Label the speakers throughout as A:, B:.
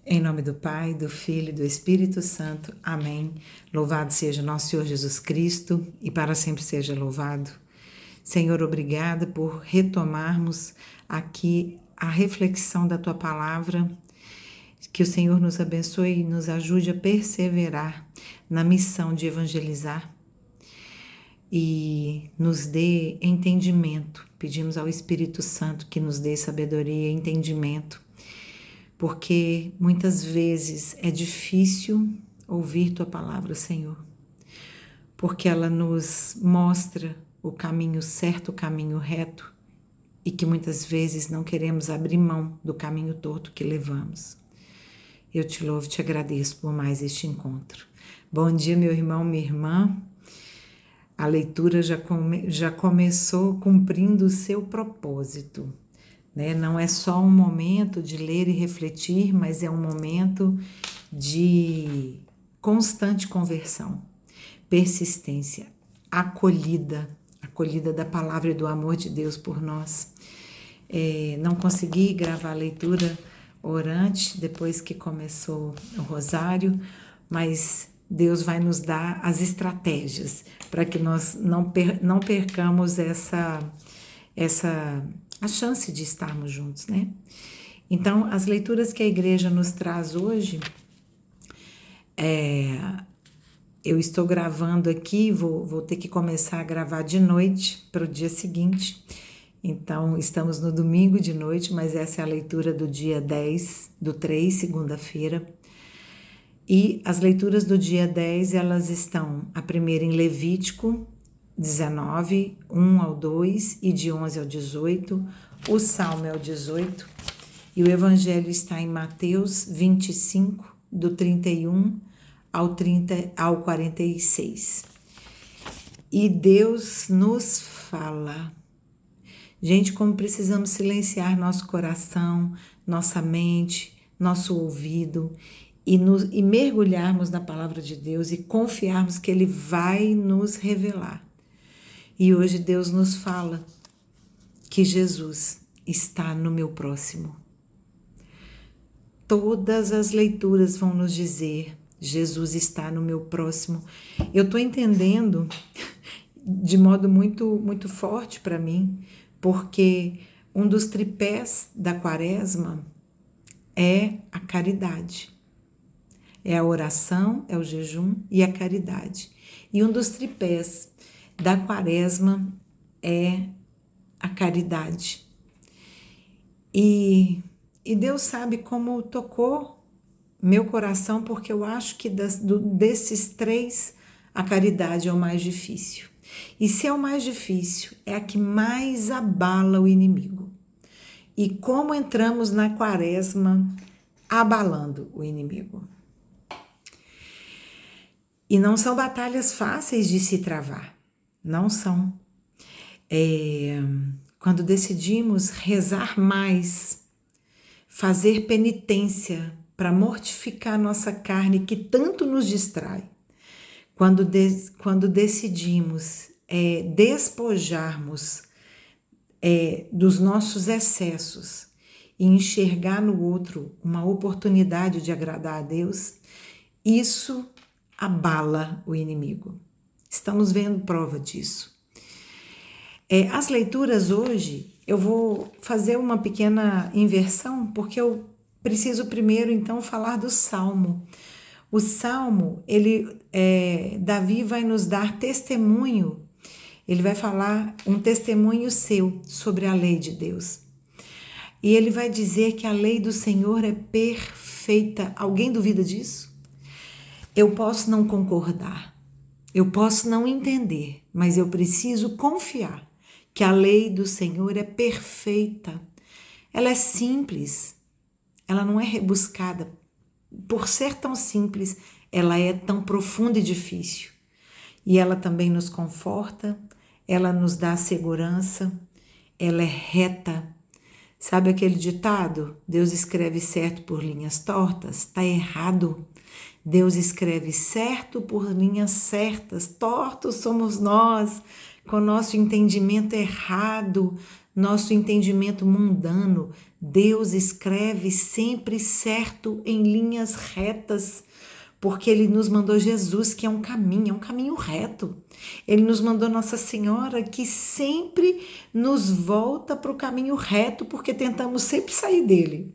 A: Em nome do Pai, do Filho e do Espírito Santo. Amém. Louvado seja nosso Senhor Jesus Cristo e para sempre seja louvado. Senhor, obrigada por retomarmos aqui a reflexão da Tua Palavra. Que o Senhor nos abençoe e nos ajude a perseverar na missão de evangelizar e nos dê entendimento. Pedimos ao Espírito Santo que nos dê sabedoria e entendimento, porque muitas vezes é difícil ouvir Tua Palavra, Senhor, porque ela nos mostra o caminho certo, o caminho reto, e que muitas vezes não queremos abrir mão do caminho torto que levamos. Eu te louvo e te agradeço por mais este encontro. Bom dia, meu irmão, minha irmã. A leitura já começou cumprindo o seu propósito, né? Não é só um momento de ler e refletir, mas é um momento de constante conversão, persistência, acolhida da palavra e do amor de Deus por nós. Não consegui gravar a leitura orante depois que começou o rosário, mas Deus vai nos dar as estratégias para que nós não percamos a chance de estarmos juntos, né? Então, as leituras que a igreja nos traz hoje, eu estou gravando aqui, vou ter que começar a gravar de noite para o dia seguinte. Então, estamos no domingo de noite, mas essa é a leitura do dia 10, do 3, segunda-feira. E as leituras do dia 10, elas estão, a primeira em Levítico 19, 1 ao 2 e de 11 ao 18, o Salmo é o 18, e o Evangelho está em Mateus 25, do 31 ao 46. E Deus nos fala. Gente, como precisamos silenciar nosso coração, nossa mente, nosso ouvido e mergulharmos na palavra de Deus e confiarmos que Ele vai nos revelar. E hoje Deus nos fala que Jesus está no meu próximo. Todas as leituras vão nos dizer: Jesus está no meu próximo. Eu estou entendendo de modo muito, muito forte para mim, porque um dos tripés da quaresma é a caridade. É a oração, é o jejum e a caridade. E um dos tripés da quaresma é a caridade. E Deus sabe como tocou meu coração, porque eu acho que desses três, a caridade é o mais difícil. E se é o mais difícil, é a que mais abala o inimigo. E como entramos na quaresma abalando o inimigo? E não são batalhas fáceis de se travar, não são. Quando decidimos rezar mais, fazer penitência para mortificar nossa carne que tanto nos distrai, quando decidimos despojarmos dos nossos excessos e enxergar no outro uma oportunidade de agradar a Deus, isso abala o inimigo. Estamos vendo prova disso. As leituras hoje, eu vou fazer uma pequena inversão, porque eu preciso primeiro, então, falar do Salmo. O Salmo, Davi vai nos dar testemunho, ele vai falar um testemunho seu sobre a lei de Deus. E ele vai dizer que a lei do Senhor é perfeita. Alguém duvida disso? Eu posso não concordar, eu posso não entender, mas eu preciso confiar que a lei do Senhor é perfeita. Ela é simples, ela não é rebuscada. Por ser tão simples, ela é tão profunda e difícil. E ela também nos conforta, ela nos dá segurança, ela é reta. Sabe aquele ditado? Deus escreve certo por linhas tortas? Está errado. Deus escreve certo por linhas certas. Tortos somos nós, com nosso entendimento errado, nosso entendimento mundano. Deus escreve sempre certo em linhas retas, porque Ele nos mandou Jesus, que é um caminho reto. Ele nos mandou Nossa Senhora, que sempre nos volta para o caminho reto, porque tentamos sempre sair dele.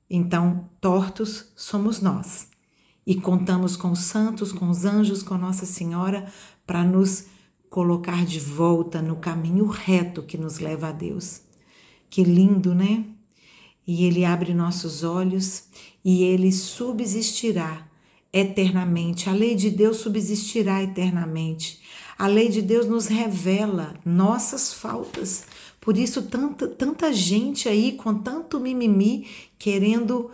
A: Então, tortos somos nós. E contamos com os santos, com os anjos, com Nossa Senhora, para nos colocar de volta no caminho reto que nos leva a Deus. Que lindo, né? E Ele abre nossos olhos e Ele subsistirá eternamente. A lei de Deus subsistirá eternamente. A lei de Deus nos revela nossas faltas. Por isso, tanta gente aí com tanto mimimi querendo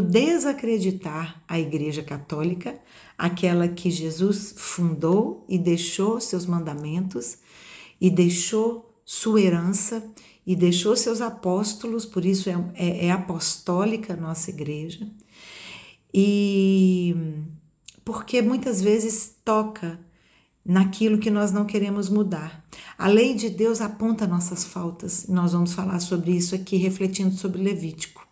A: desacreditar a Igreja Católica, aquela que Jesus fundou e deixou seus mandamentos, e deixou sua herança, e deixou seus apóstolos, por isso é apostólica a nossa igreja, e porque muitas vezes toca naquilo que nós não queremos mudar. A lei de Deus aponta nossas faltas, nós vamos falar sobre isso aqui, refletindo sobre Levítico.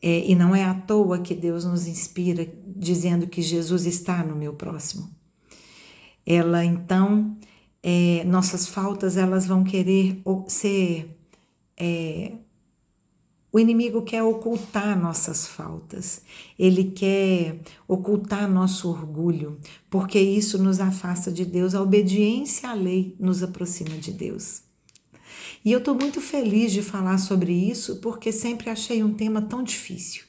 A: E não é à toa que Deus nos inspira dizendo que Jesus está no meu próximo. Ela, então, nossas faltas, elas vão querer ser... O inimigo quer ocultar nossas faltas, ele quer ocultar nosso orgulho, porque isso nos afasta de Deus, a obediência à lei nos aproxima de Deus. E eu estou muito feliz de falar sobre isso, porque sempre achei um tema tão difícil,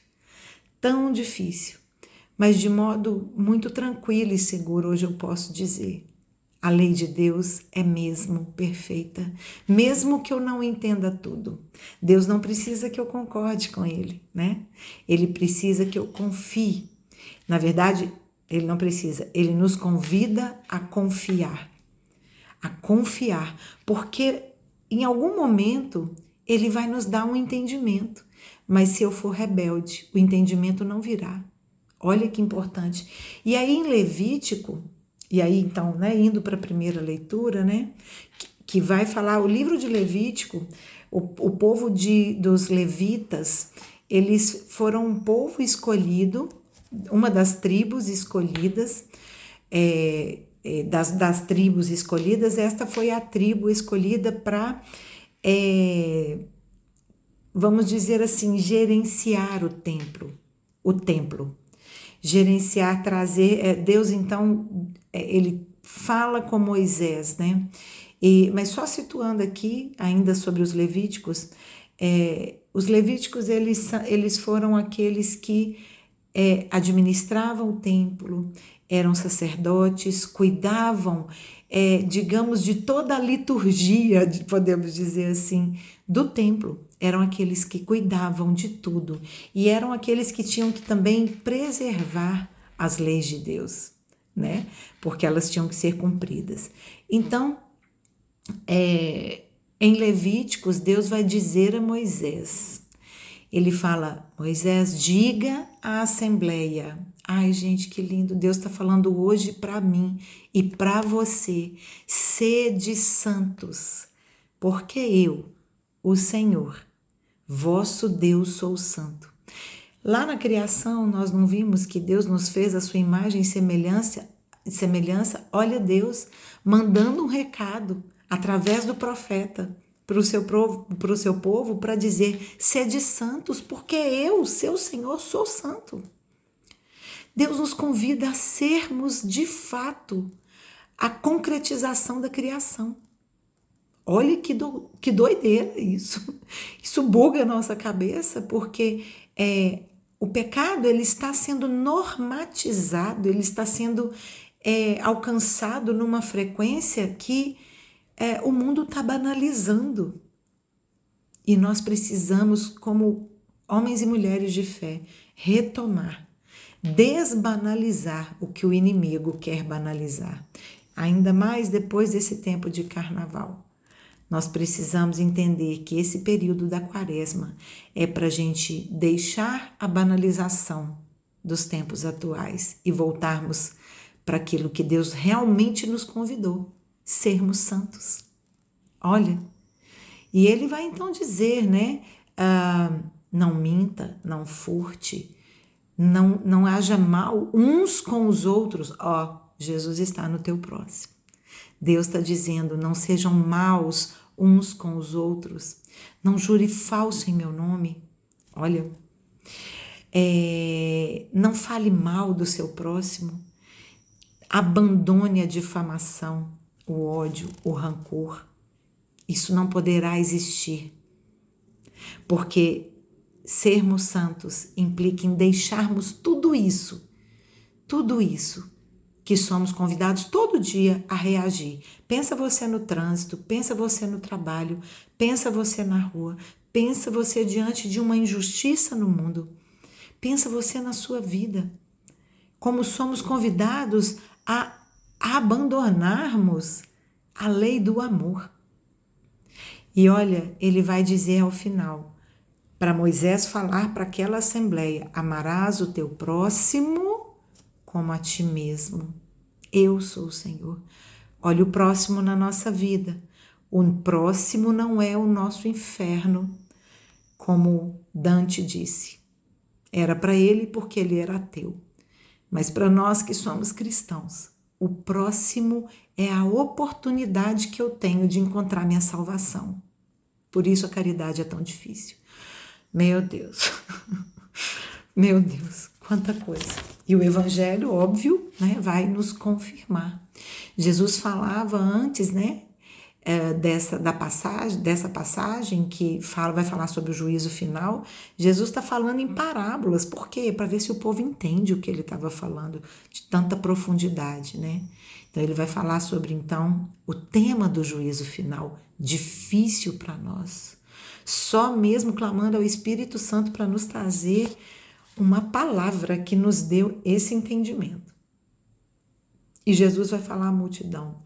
A: mas de modo muito tranquilo e seguro hoje eu posso dizer. A lei de Deus é mesmo perfeita, mesmo que eu não entenda tudo. Deus não precisa que eu concorde com Ele, né? Ele precisa que eu confie. Na verdade, Ele não precisa, Ele nos convida a confiar, porque em algum momento Ele vai nos dar um entendimento, mas se eu for rebelde, o entendimento não virá. Olha que importante. E aí em Levítico, e aí então, né, indo para a primeira leitura, né, que vai falar o livro de Levítico, o povo dos levitas, eles foram um povo escolhido, uma das tribos escolhidas, das tribos escolhidas, esta foi a tribo escolhida para, vamos dizer assim, gerenciar o templo. Gerenciar, trazer, Deus então, ele fala com Moisés, né? Mas só situando aqui, ainda sobre os levíticos eles foram aqueles que administravam o templo, eram sacerdotes, cuidavam, digamos, de toda a liturgia, podemos dizer assim, do templo. Eram aqueles que cuidavam de tudo e eram aqueles que tinham que também preservar as leis de Deus, né? Porque elas tinham que ser cumpridas. Então, em Levíticos, Deus vai dizer a Moisés, ele fala, Moisés, diga à assembleia. Ai, gente, que lindo, Deus está falando hoje para mim e para você, sede santos, porque eu, o Senhor, vosso Deus, sou santo. Lá na criação, nós não vimos que Deus nos fez a sua imagem e semelhança? Olha Deus mandando um recado através do profeta para o seu povo para dizer, sede santos, porque eu, seu Senhor, sou santo. Deus nos convida a sermos, de fato, a concretização da criação. Olha que doideira isso. Isso buga a nossa cabeça, porque o pecado ele está sendo normatizado, ele está sendo alcançado numa frequência que o mundo está banalizando. E nós precisamos, como homens e mulheres de fé, retomar, desbanalizar o que o inimigo quer banalizar. Ainda mais depois desse tempo de carnaval. Nós precisamos entender que esse período da quaresma é para a gente deixar a banalização dos tempos atuais e voltarmos para aquilo que Deus realmente nos convidou, sermos santos. Olha, E ele vai então dizer, né? Não minta, não furte, não haja mal uns com os outros. Jesus está no teu próximo. Deus está dizendo, não sejam maus uns com os outros. Não jure falso em meu nome. Olha, não fale mal do seu próximo. Abandone a difamação, o ódio, o rancor. Isso não poderá existir. Porque sermos santos implica em deixarmos tudo isso que somos convidados todo dia a reagir. Pensa você no trânsito, pensa você no trabalho, pensa você na rua, pensa você diante de uma injustiça no mundo, pensa você na sua vida. Como somos convidados a abandonarmos a lei do amor. E olha, ele vai dizer ao final, para Moisés falar para aquela assembleia, amarás o teu próximo como a ti mesmo. Eu sou o Senhor. Olha o próximo na nossa vida. O próximo não é o nosso inferno, como Dante disse. Era para ele porque ele era ateu. Mas para nós que somos cristãos, o próximo é a oportunidade que eu tenho de encontrar minha salvação. Por isso a caridade é tão difícil. Meu Deus, meu Deus, quanta coisa. E o Evangelho, óbvio, né, vai nos confirmar. Jesus falava antes, né, dessa passagem que vai falar sobre o juízo final. Jesus está falando em parábolas. Por quê? Para ver se o povo entende o que ele estava falando de tanta profundidade, né? Então ele vai falar sobre, então, o tema do juízo final, difícil para nós. Só mesmo clamando ao Espírito Santo para nos trazer uma palavra que nos deu esse entendimento. E Jesus vai falar à multidão,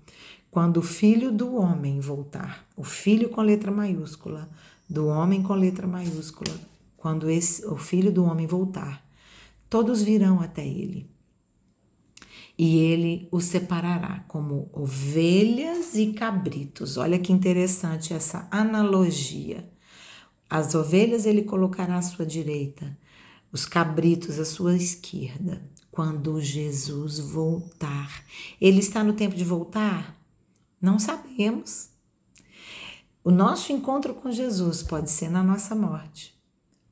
A: quando o Filho do Homem voltar, o Filho com letra maiúscula, do Homem com letra maiúscula, quando o Filho do Homem voltar, todos virão até ele. E ele os separará como ovelhas e cabritos. Olha que interessante essa analogia. As ovelhas ele colocará à sua direita, os cabritos à sua esquerda, quando Jesus voltar. Ele está no tempo de voltar? Não sabemos. O nosso encontro com Jesus pode ser na nossa morte,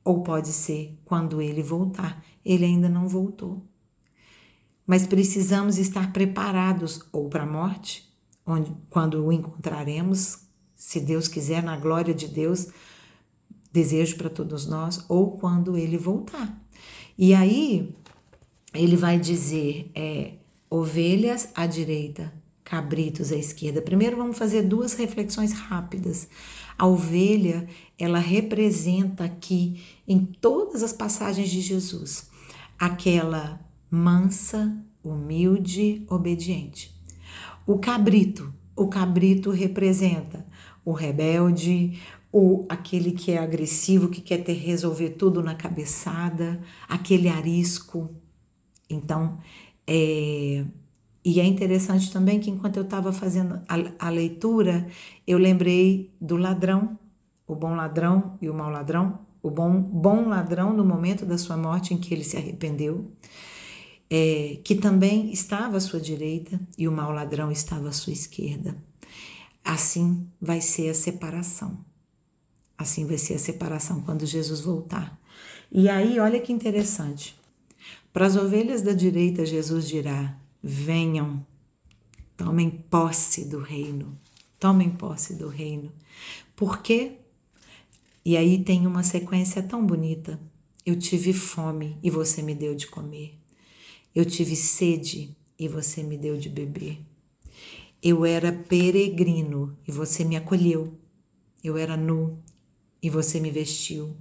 A: ou pode ser quando ele voltar. Ele ainda não voltou. Mas precisamos estar preparados ou para a morte, quando o encontraremos, se Deus quiser, na glória de Deus, desejo para todos nós, ou quando ele voltar. E aí, ele vai dizer, ovelhas à direita, cabritos à esquerda. Primeiro vamos fazer duas reflexões rápidas. A ovelha, ela representa aqui, em todas as passagens de Jesus, aquela mansa, humilde, obediente. O cabrito representa o rebelde, aquele que é agressivo, que quer resolver tudo na cabeçada, aquele arisco. Então, e é interessante também que enquanto eu estava fazendo a leitura, eu lembrei do ladrão, o bom ladrão e o mau ladrão, o bom ladrão no momento da sua morte em que ele se arrependeu, que também estava à sua direita e o mau ladrão estava à sua esquerda. Assim vai ser a separação. Assim vai ser a separação quando Jesus voltar. E aí, olha que interessante. Para as ovelhas da direita, Jesus dirá, venham, tomem posse do reino. Tomem posse do reino. Por quê? E aí tem uma sequência tão bonita. Eu tive fome e você me deu de comer. Eu tive sede e você me deu de beber. Eu era peregrino e você me acolheu. Eu era nu e você me vestiu.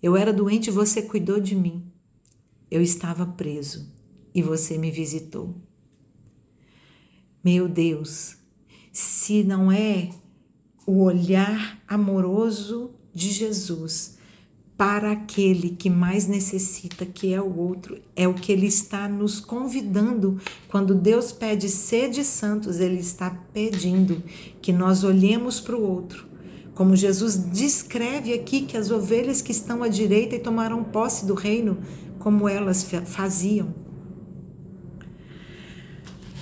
A: Eu era doente e você cuidou de mim. Eu estava preso e você me visitou. Meu Deus, se não é o olhar amoroso de Jesus para aquele que mais necessita, que é o outro, é o que ele está nos convidando. Quando Deus pede sede santos, ele está pedindo que nós olhemos para o outro Como Jesus descreve aqui que as ovelhas que estão à direita e tomarão posse do reino, como elas faziam.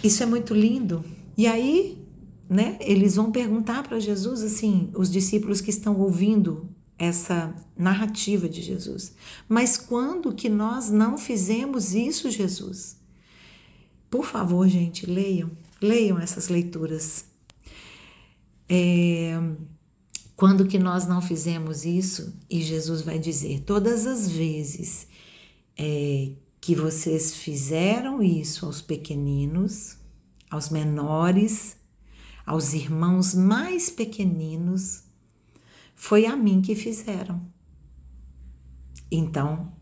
A: Isso é muito lindo. E aí, né, eles vão perguntar para Jesus, assim, os discípulos que estão ouvindo essa narrativa de Jesus. Mas quando que nós não fizemos isso, Jesus? Por favor, gente, leiam essas leituras. Quando que nós não fizemos isso? E Jesus vai dizer, todas as vezes que vocês fizeram isso aos pequeninos, aos menores, aos irmãos mais pequeninos, foi a mim que fizeram. Então,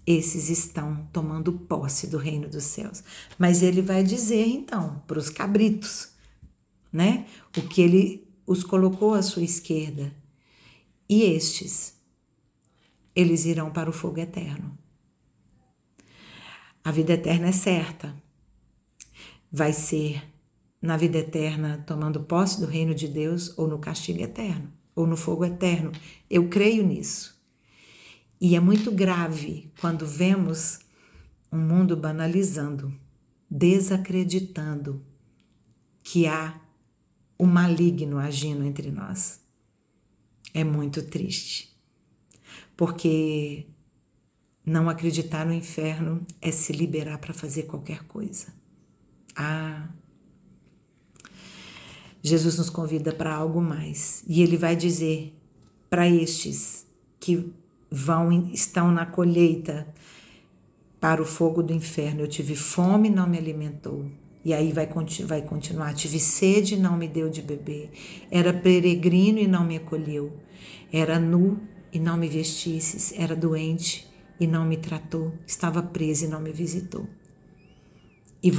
A: esses estão tomando posse do reino dos céus. Mas ele vai dizer, então, para os cabritos, né? O que ele os colocou à sua esquerda. E estes, eles irão para o fogo eterno. A vida eterna é certa. Vai ser na vida eterna tomando posse do reino de Deus ou no castigo eterno, ou no fogo eterno. Eu creio nisso. E é muito grave quando vemos um mundo banalizando, desacreditando que há o maligno agindo entre nós. É muito triste, porque não acreditar no inferno é se liberar para fazer qualquer coisa. Jesus nos convida para algo mais, e ele vai dizer para estes que estão na colheita para o fogo do inferno, eu tive fome e não me alimentou. E aí vai continuar, tive sede e não me deu de beber, era peregrino e não me acolheu, era nu e não me vestisses, era doente e não me tratou, estava preso e não me visitou. E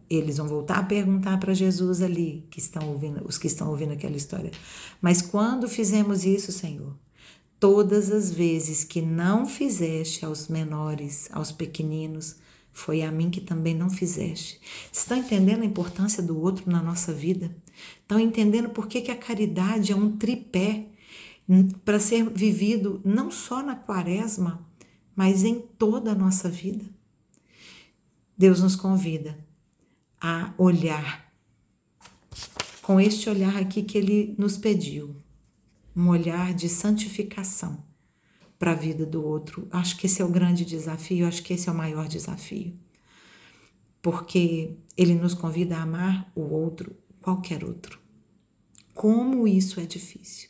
A: eles vão voltar a perguntar para Jesus ali, os que estão ouvindo aquela história. Mas quando fizemos isso, Senhor? Todas as vezes que não fizeste aos menores, aos pequeninos, foi a mim que também não fizeste. Estão entendendo a importância do outro na nossa vida? Estão entendendo por que a caridade é um tripé para ser vivido não só na quaresma, mas em toda a nossa vida? Deus nos convida a olhar com este olhar aqui que Ele nos pediu, um olhar de santificação para a vida do outro. Acho que esse é o grande desafio, acho que esse é o maior desafio, porque Ele nos convida a amar o outro, qualquer outro. Como isso é difícil.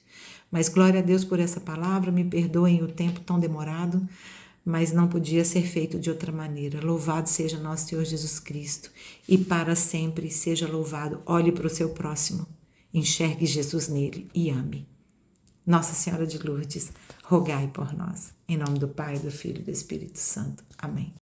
A: Mas glória a Deus por essa palavra, me perdoem o tempo tão demorado, mas não podia ser feito de outra maneira. Louvado seja nosso Senhor Jesus Cristo, e para sempre seja louvado. Olhe para o seu próximo, enxergue Jesus nele e ame. Nossa Senhora de Lourdes, rogai por nós. Em nome do Pai, do Filho e do Espírito Santo. Amém.